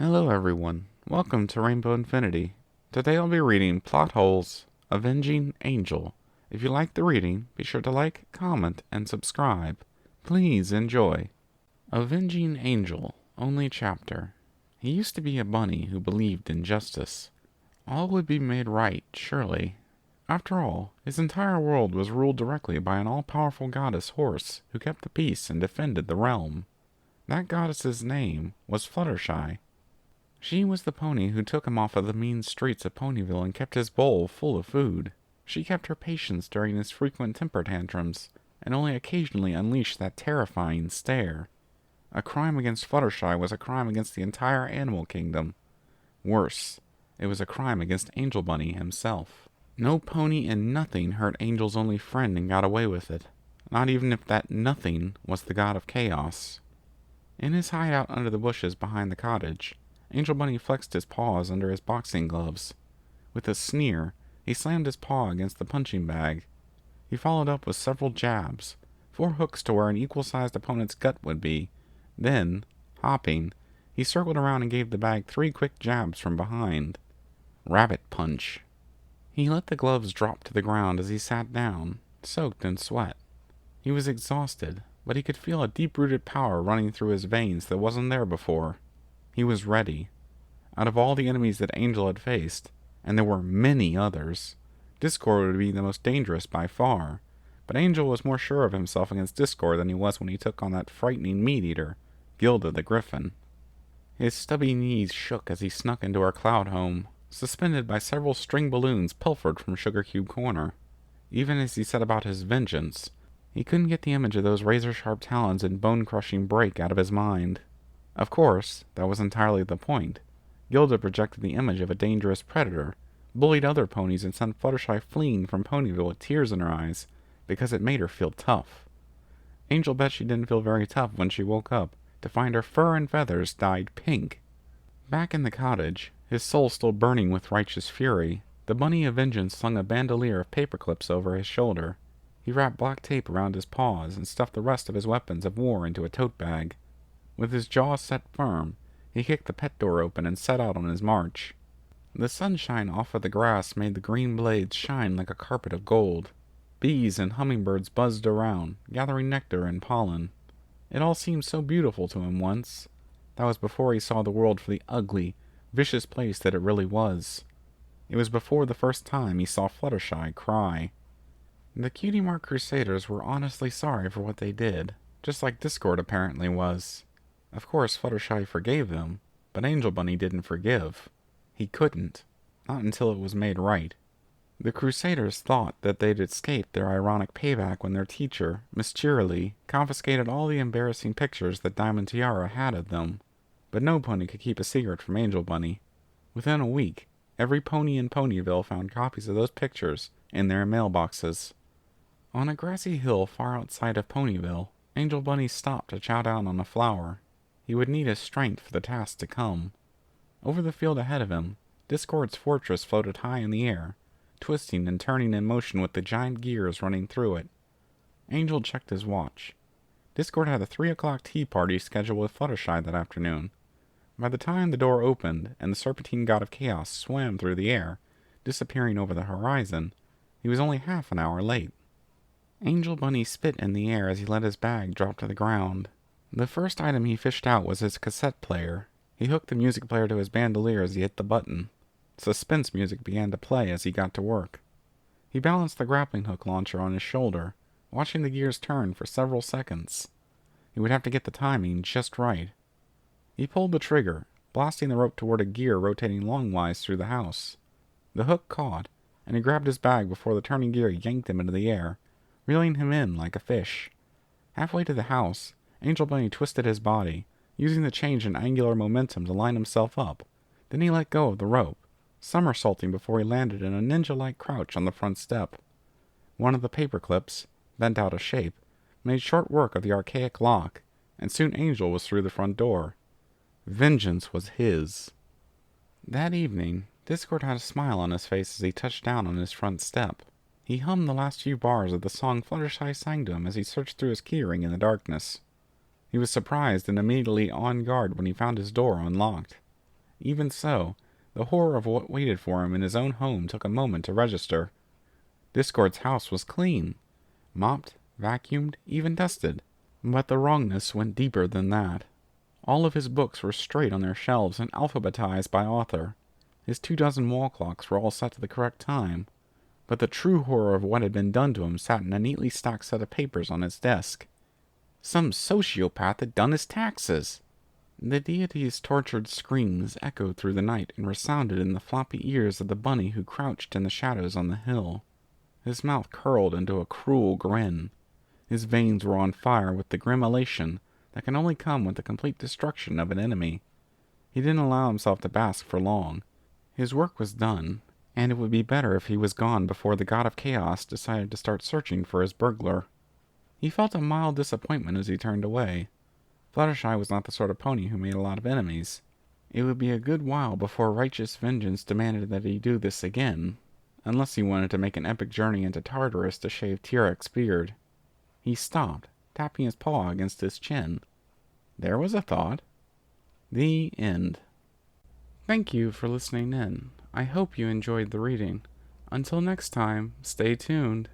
Hello everyone, welcome to Rainbow Infinity. Today I'll be reading Plot Holes, Avenging Angel. If you like the reading, be sure to like, comment, and subscribe. Please enjoy. Avenging Angel, only chapter. He used to be a bunny who believed in justice. All would be made right, surely. After all, his entire world was ruled directly by an all-powerful goddess Horse who kept the peace and defended the realm. That goddess's name was Fluttershy. She was the pony who took him off of the mean streets of Ponyville and kept his bowl full of food. She kept her patience during his frequent temper tantrums, and only occasionally unleashed that terrifying stare. A crime against Fluttershy was a crime against the entire animal kingdom. Worse, it was a crime against Angel Bunny himself. No pony and nothing hurt Angel's only friend and got away with it, not even if that nothing was the god of chaos. In his hideout under the bushes behind the cottage, Angel Bunny flexed his paws under his boxing gloves. With a sneer, he slammed his paw against the punching bag. He followed up with several jabs, 4 hooks to where an equal-sized opponent's gut would be. Then, hopping, he circled around and gave the bag 3 quick jabs from behind. Rabbit punch. He let the gloves drop to the ground as he sat down, soaked in sweat. He was exhausted, but he could feel a deep-rooted power running through his veins that wasn't there before. He was ready. Out of all the enemies that Angel had faced, and there were many others, Discord would be the most dangerous by far, but Angel was more sure of himself against Discord than he was when he took on that frightening meat-eater, Gilda the Griffin. His stubby knees shook as he snuck into her cloud home, suspended by several string balloons pilfered from Sugar Cube Corner. Even as he set about his vengeance, he couldn't get the image of those razor-sharp talons and bone-crushing break out of his mind. Of course, that was entirely the point. Gilda projected the image of a dangerous predator, bullied other ponies, and sent Fluttershy fleeing from Ponyville with tears in her eyes, because it made her feel tough. Angel bet she didn't feel very tough when she woke up, to find her fur and feathers dyed pink. Back in the cottage, his soul still burning with righteous fury, the bunny of vengeance slung a bandolier of paperclips over his shoulder. He wrapped black tape around his paws and stuffed the rest of his weapons of war into a tote bag. With his jaws set firm, he kicked the pet door open and set out on his march. The sunshine off of the grass made the green blades shine like a carpet of gold. Bees and hummingbirds buzzed around, gathering nectar and pollen. It all seemed so beautiful to him once. That was before he saw the world for the ugly, vicious place that it really was. It was before the first time he saw Fluttershy cry. The Cutie Mark Crusaders were honestly sorry for what they did, just like Discord apparently was. Of course, Fluttershy forgave them, but Angel Bunny didn't forgive. He couldn't. Not until it was made right. The Crusaders thought that they'd escaped their ironic payback when their teacher, Miss Cheerilee, confiscated all the embarrassing pictures that Diamond Tiara had of them. But no pony could keep a secret from Angel Bunny. Within a week, every pony in Ponyville found copies of those pictures in their mailboxes. On a grassy hill far outside of Ponyville, Angel Bunny stopped to chow down on a flower. He would need his strength for the task to come. Over the field ahead of him, Discord's fortress floated high in the air, twisting and turning in motion with the giant gears running through it. Angel checked his watch. Discord had a 3 o'clock tea party scheduled with Fluttershy that afternoon. By the time the door opened and the serpentine god of chaos swam through the air, disappearing over the horizon, he was only half an hour late. Angel Bunny spit in the air as he let his bag drop to the ground. The first item he fished out was his cassette player. He hooked the music player to his bandolier as he hit the button. Suspense music began to play as he got to work. He balanced the grappling hook launcher on his shoulder, watching the gears turn for several seconds. He would have to get the timing just right. He pulled the trigger, blasting the rope toward a gear rotating longwise through the house. The hook caught, and he grabbed his bag before the turning gear yanked him into the air, reeling him in like a fish. Halfway to the house, Angel Bunny twisted his body, using the change in angular momentum to line himself up. Then he let go of the rope, somersaulting before he landed in a ninja-like crouch on the front step. One of the paper clips, bent out of shape, made short work of the archaic lock, and soon Angel was through the front door. Vengeance was his. That evening, Discord had a smile on his face as he touched down on his front step. He hummed the last few bars of the song Fluttershy sang to him as he searched through his keyring in the darkness. He was surprised and immediately on guard when he found his door unlocked. Even so, the horror of what waited for him in his own home took a moment to register. Discord's house was clean, mopped, vacuumed, even dusted. But the wrongness went deeper than that. All of his books were straight on their shelves and alphabetized by author. His 24 wall clocks were all set to the correct time. But the true horror of what had been done to him sat in a neatly stacked set of papers on his desk. Some sociopath had done his taxes! The deity's tortured screams echoed through the night and resounded in the floppy ears of the bunny who crouched in the shadows on the hill. His mouth curled into a cruel grin. His veins were on fire with the grim elation that can only come with the complete destruction of an enemy. He didn't allow himself to bask for long. His work was done, and it would be better if he was gone before the god of chaos decided to start searching for his burglar. He felt a mild disappointment as he turned away. Fluttershy was not the sort of pony who made a lot of enemies. It would be a good while before righteous vengeance demanded that he do this again, unless he wanted to make an epic journey into Tartarus to shave T-Rex's beard. He stopped, tapping his paw against his chin. There was a thought. The end. Thank you for listening in. I hope you enjoyed the reading. Until next time, stay tuned.